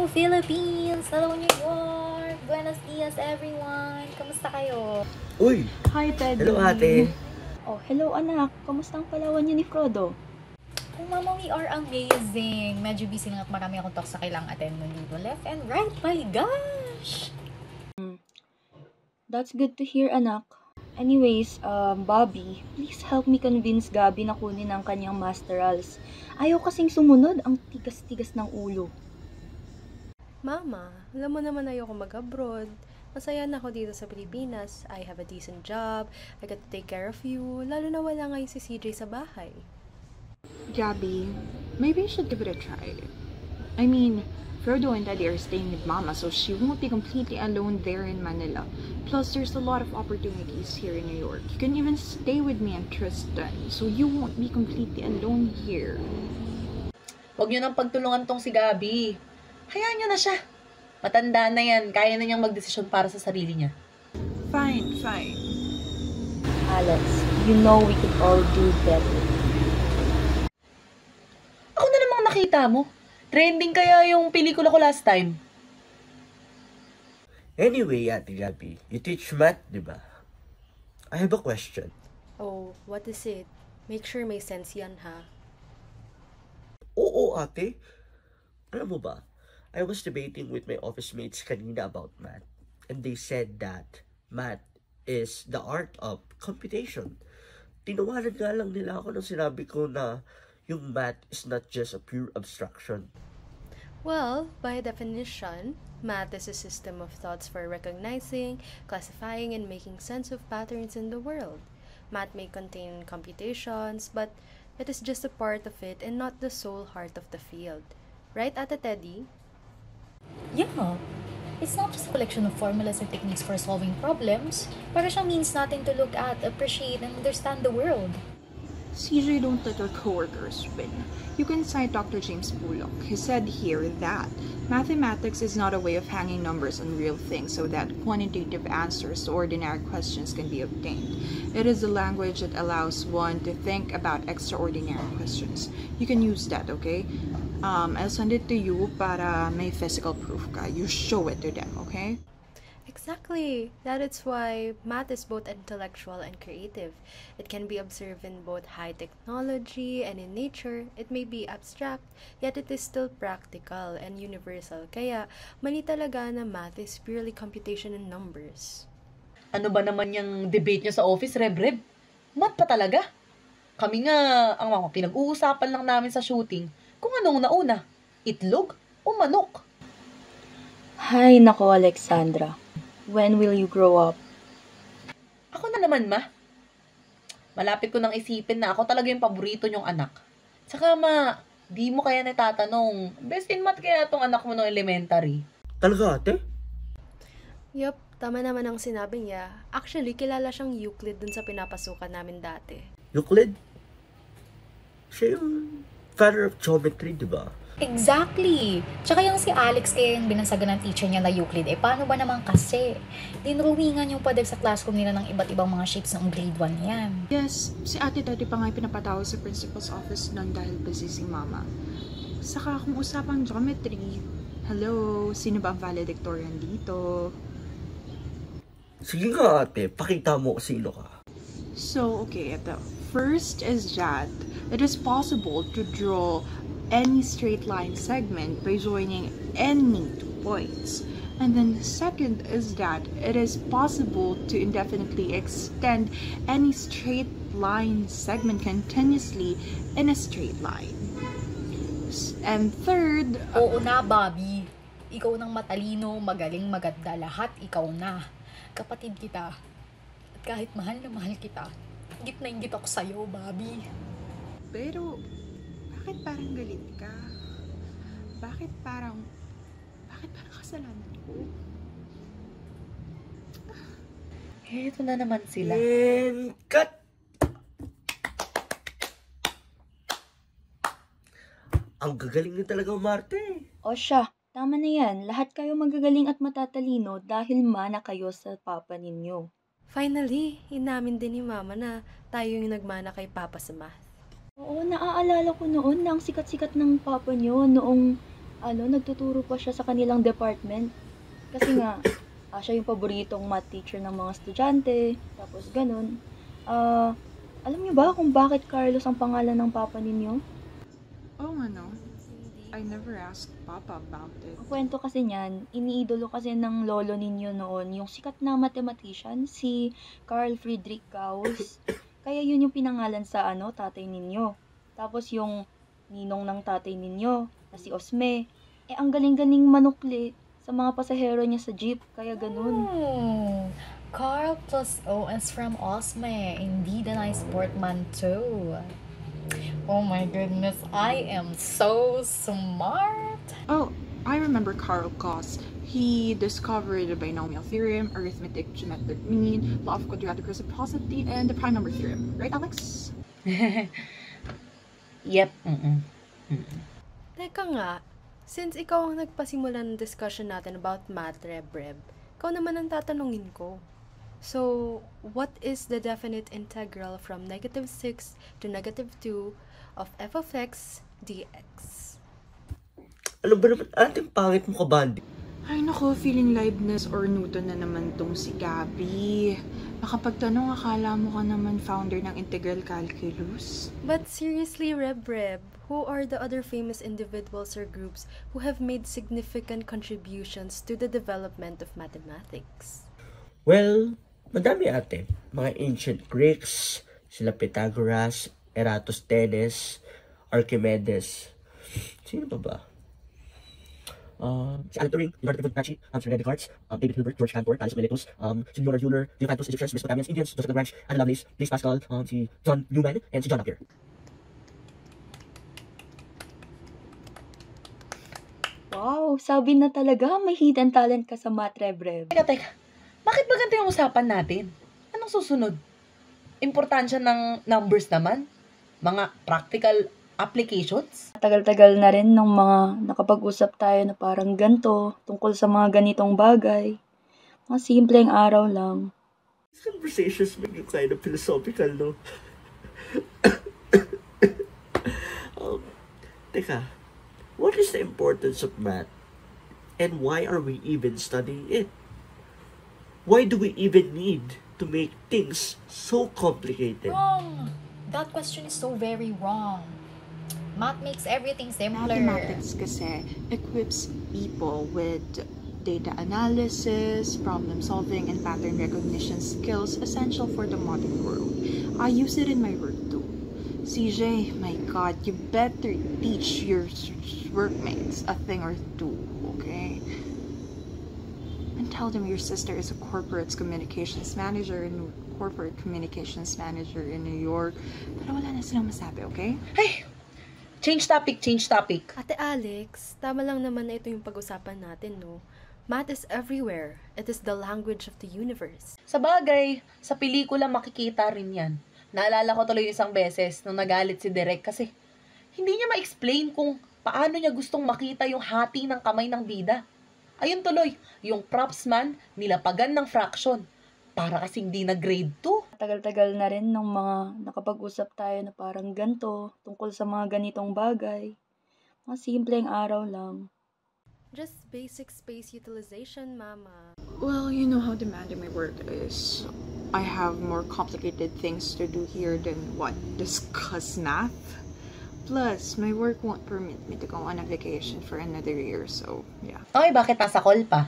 Philippines! Hello, New York! Buenos dias, everyone! Kamusta kayo? Uy! Hi, Teddy. Hello, ate. Oh, hello, anak. Kamusta ang Palawan niyo ni Frodo? Oh, mama, we are amazing! Medyo busy lang at marami akong talks sa kailangang attend ng dito. Left and right, my gosh! That's good to hear, anak. Anyways, Bobby, please help me convince Gabi na kunin ang kanyang masterals. Ayaw kasing sumunod, ang tigas-tigas ng ulo. Mama, alam mo naman ayoko mag-abroad. Masaya na ako dito sa Pilipinas. I have a decent job. I got to take care of you. Lalo na wala ngayon si CJ sa bahay. Gabby, maybe you should give it a try. I mean, Frodo and Daddy are staying with Mama, so she won't be completely alone there in Manila. Plus, there's a lot of opportunities here in New York. You can even stay with me and Tristan, so you won't be completely alone here. Huwag niyo nang pagtulungan tong si Gabi. Hayaan niyo na siya. Matanda na yan. Kaya na niyang magdesisyon para sa sarili niya. Fine, fine. Alex, you know we could all do better. Ako na namang nakita mo. Trending kaya yung pelikula ko last time. Anyway, Ate Gabi, you teach math, di ba? I have a question. Oh, what is it? Make sure may sense yan, ha? Oo, ate. Alam mo ba, I was debating with my office mates kanina about math. And they said that math is the art of computation. Tinawanan nga lang nila ako nung sinabi ko na yung math is not just a pure abstraction. Well, by definition, math is a system of thoughts for recognizing, classifying, and making sense of patterns in the world. Math may contain computations, but it is just a part of it and not the sole heart of the field. Right, Ate Teddy? Yeah! It's not just a collection of formulas and techniques for solving problems. Para siyang means natin to look at, appreciate, and understand the world. CJ, don't let your coworkers win. You can cite Dr. James Bullock. He said here that mathematics is not a way of hanging numbers on real things so that quantitative answers to ordinary questions can be obtained. It is a language that allows one to think about extraordinary questions. You can use that, okay? I'll send it to you para may physical proof ka. You show it to them, okay? Exactly. That is why math is both intellectual and creative. It can be observed in both high technology and in nature. It may be abstract, yet it is still practical and universal. Kaya, mali talaga na math is purely computation and numbers. Ano ba naman yung debate niyo sa office, Reb? Math pa talaga? Kami nga, ang mga pinag-uusapan lang namin sa shooting, kung anong nauna, itlog o manok. Hay nako, Alexandra. When will you grow up? Ako na naman, ma. Malapit ko nang isipin na ako talaga yung paborito niyong anak. Tsaka, ma, di mo kaya natatanong, best in math kaya tong anak mo ng elementary? Talaga, ate? Yup, tama naman ang sinabi niya. Actually, kilala siyang Euclid dun sa pinapasukan namin dati. Euclid? Siya yung father of geometry, di ba? Exactly! Tsaka yung si Alex kaya yung binansagan ng teacher niya na Euclid, paano ba naman kasi? Dinrawingan yung pader sa classroom nila ng iba't ibang mga shapes ng grade 1 yan. Yes, si Ate Daddy pa nga pinapatawag sa principal's office nun dahil busy si Mama. Saka kung usapang geometry, hello, sino ba ang valedictorian dito? Sige nga, ate. Pakita mo sino ka. So, okay, ito. First is that it is possible to draw any straight line segment by joining any 2 points. And then the second is that it is possible to indefinitely extend any straight line segment continuously in a straight line. And third, Oo na, Bobby. Ikaw nang matalino, magaling, maganda, lahat ikaw na. Kapatid kita. At kahit mahal na mahal kita, higit na higit ako sa'yo, Bobby. pero bakit parang galit ka? Bakit parang kasalanan ko? Ito na naman sila. And cut! Ang gagaling niyo talaga, Marte. O siya, tama na yan. Lahat kayo magagaling at matatalino dahil mana kayo sa papa ninyo. Finally, inamin din ni Mama na tayo yung nagmana kay Papa sa math. Oo, naaalala ko noon na ang sikat-sikat ng papa niyo noong Nagtuturo pa siya sa kanilang department. Kasi nga, siya yung paboritong math teacher ng mga estudyante. Tapos ganun. Alam niyo ba kung bakit Carlos ang pangalan ng papa ninyo? Oh, ano? I never asked Papa about it. Ang kwento kasi niyan, iniidolo kasi ng lolo ninyo noon yung sikat na mathematician, si Carl Friedrich Gauss. Kaya yun yung pinangalan sa tatay ninyo. Tapos yung ninong ng tatay ninyo, na si Osme, ang galing-galing manukli sa mga pasahero niya sa jeep, kaya ganun. Carl plus O is from Osme. Indeed a nice portmanteau. Oh my goodness, I am so smart. Oh, I remember Karl Gauss. He discovered the binomial theorem, arithmetic geometric mean, law of quadratic reciprocity, and the prime number theorem. Right, Alex? Yep. Teka nga, since ikaw ang nagpasimula ng discussion natin about math, Reb, ikaw naman ang tatanungin ko. So, what is the definite integral from -6 to -2 of f of x dx? Ano ba naman ating pangit mo ka, Bandi? Ay nako, feeling Leibniz or Newton na naman tong si Gabby. Nakapagtanong, akala mo ka naman founder ng integral calculus? But seriously, Reb, who are the other famous individuals or groups who have made significant contributions to the development of mathematics? Well, madami ate. Mga ancient Greeks, sila Pythagoras, Eratosthenes, Archimedes. Sino pa ba? Si Alan Turing, Leonardo da Vinci, Sir René Descartes, David Hilbert, George Cantor, Thales Miletus, si Leonard Euler, Diophantus, Egyptians, Mesopotamians, Indians, Joseph Lagrange, Anna Lovelace, Blaise Pascal, si John Newman, and si John Napier. Wow, sabi na talaga may hidden talent ka sa math, Reb. Teka. Bakit ba ganito yung usapan natin? Anong susunod? Importansya ng numbers naman? Mga practical applications? Tagal-tagal na rin ng mga nakapag-usap tayo na parang ganito tungkol sa mga ganitong bagay. Mga simpleng araw lang. These conversations make you kind of philosophical, no? Teka, what is the importance of math? And why are we even studying it? Why do we even need to make things so complicated? Wrong. That question is so very wrong. Math makes everything simpler. Mathematics kasi equips people with data analysis, problem solving, and pattern recognition skills essential for the modern world. I use it in my work too. CJ, my God, you better teach your workmates a thing or two, okay? And tell them your sister is a corporate communications manager in New York. Pero wala na silang masabi, okay? Ay! Change topic. Ate Alex, tama lang naman na ito yung pag-usapan natin, no? Math is everywhere. It is the language of the universe. Sa bagay, sa pelikula makikita rin yan. Naalala ko tuloy isang beses nung nagalit si Derek kasi hindi niya ma-explain kung paano niya gustong makita yung hati ng kamay ng bida. Ayun tuloy, yung props man, nilapagan ng fraction. Para kasing di na grade 2. Tagal-tagal na rin ng mga nakapag-usap tayo na parang ganito tungkol sa mga ganitong bagay. Mga simpleng araw lang. Just basic space utilization, mama. Well, you know how demanding my work is. I have more complicated things to do here than discuss math. Plus, my work won't permit me to go on a vacation for another year, so yeah. Ay, bakit nasa call pa?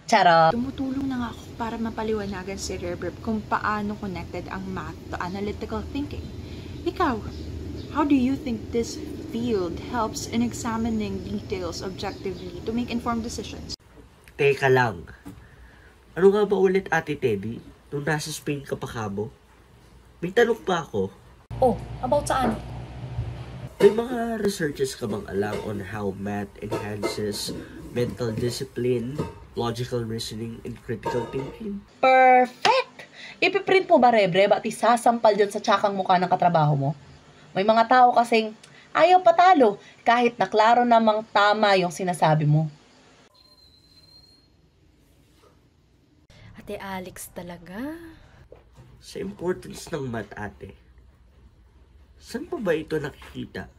Charot. Tumutulong na nga ako para mapaliwanagan si Rebreb kung paano connected ang math to analytical thinking. Ikaw, how do you think this field helps in examining details objectively to make informed decisions? Teka lang. Ano nga ba ulit, Ate Teddy? Nung nasa Spain ka pa kamo? May tanong pa ako. Oh, about saan? May mga researches ka bang alam on how math enhances mental discipline, logical reasoning, and critical thinking? Perfect! Ipiprint mo ba, Rebre, at isasampal dyan sa tsakang mukha ng katrabaho mo? May mga tao kasing ayaw patalo kahit na klaro namang tama yung sinasabi mo. Ate Alex talaga. Sa importance ng math, ate, saan pa ba ito nakikita?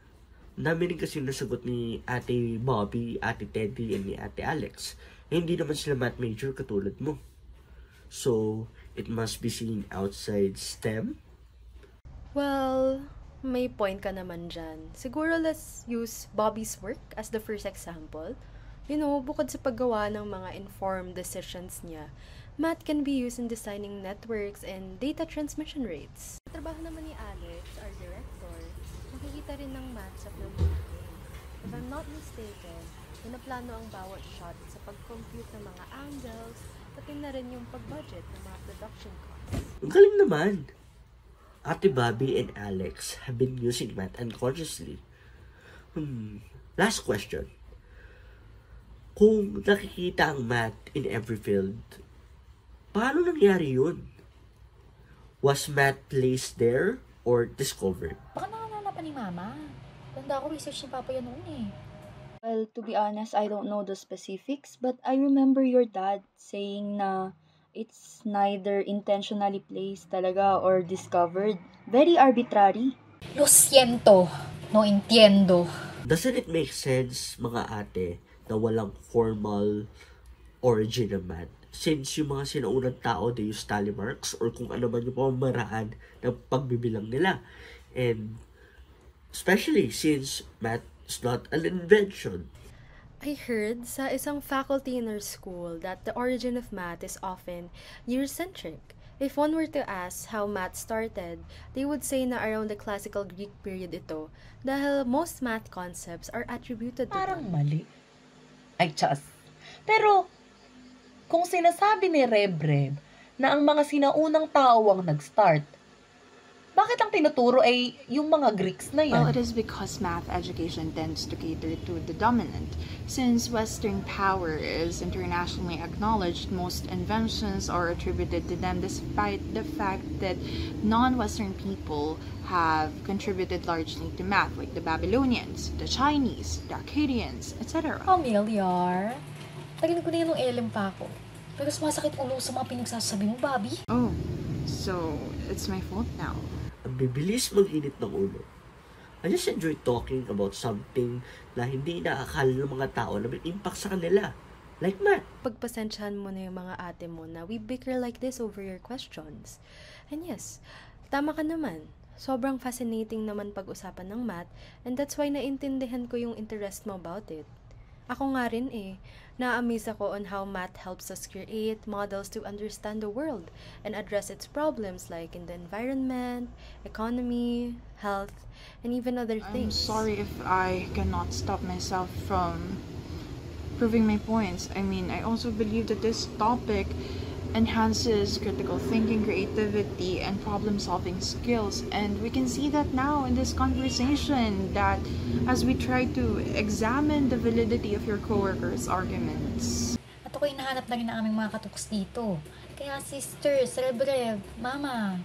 Ang dami rin kasi nasagot ni Ate Bobby, Ate Teddy, and ni Ate Alex. Eh, hindi naman sila math major katulad mo. So, it must be seen outside STEM. Well, may point ka naman dyan. Siguro let's use Bobby's work as the first example. You know, bukod sa paggawa ng mga informed decisions niya, math can be used in designing networks and data transmission rates. Sa trabaho naman ni Alex, our director, nakikita rin ng math sa filmmaking. If I'm not mistaken, pinaplano ang bawat shot sa pag-compute ng mga angles, pati na rin yung pag-budget ng mga production costs. Ang galing naman! Ate Bobby and Alex have been using math unconsciously. Last question. Kung nakikita ang math in every field, paano nangyari yun? Was math placed there or discovered? Baka nakalala pa ni Mama. Tanda ko research ni Papa yan noon eh. Well, to be honest, I don't know the specifics, but I remember your dad saying na it's neither intentionally placed talaga or discovered. Very arbitrary. Lo siento, no entiendo. Doesn't it make sense, mga ate, na walang formal origin ng math? Since yung mga sinaunang tao, they use tally marks or kung ano man yung pamamaraan ng pagbibilang nila. And especially since math is not an invention. I heard sa isang faculty in our school that the origin of math is often Eurocentric. If one were to ask how math started, they would say na around the classical Greek period ito dahil most math concepts are attributed to Parang them. mali. Ay, tiyas. Pero, kung sinasabi ni Rebreb na ang mga sinaunang tao ang nag-start, bakit ang tinuturo ay yung mga Greeks na yan? Well, it is because math education tends to cater to the dominant. Since Western power is internationally acknowledged, most inventions are attributed to them despite the fact that non-Western people have contributed largely to math, like the Babylonians, the Chinese, the Akkadians, etc. Familiar? Tagal ko na yan nung LM pa ako. Pero sumasakit ulo sa mga pinagsasabi mo, Bobby. Oh, so it's my fault now. Ang bibilis mag-init ng ulo. I just enjoy talking about something na hindi inaakala ng mga tao na may impact sa kanila. Like math. Pagpasensyahan mo na yung mga ate mo na we bicker like this over your questions. And yes, tama ka naman. Sobrang fascinating naman pag-usapan ng math and that's why naintindihan ko yung interest mo about it. Ako nga rin eh. Na-amaze ako on how math helps us create models to understand the world and address its problems like in the environment, economy, health, and even other I'm things. sorry if I cannot stop myself from proving my points. I mean, I also believe that this topic enhances critical thinking, creativity, and problem-solving skills. And we can see that now in this conversation that as we try to examine the validity of your coworkers' arguments. At ako'y nahanap na rin ang aming mga katuks dito. Kaya sisters, Rebrev, Mama,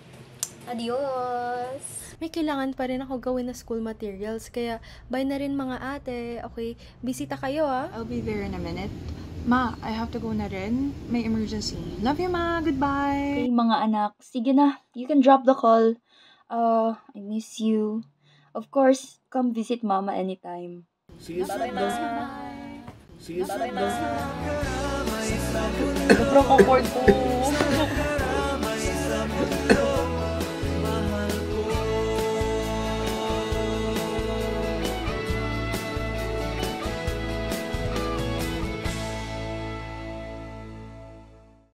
adios! May kailangan pa rin ako gawin na school materials, kaya bye na rin mga ate. Okay, bisita kayo ah. I'll be there in a minute. Ma, I have to go na rin. May emergency. Love you, Ma. Goodbye. Okay, mga anak, sige na. You can drop the call. I miss you. Of course, come visit Mama anytime. See you soon, Ma. See you soon, Ma. Sobrang awkward ko.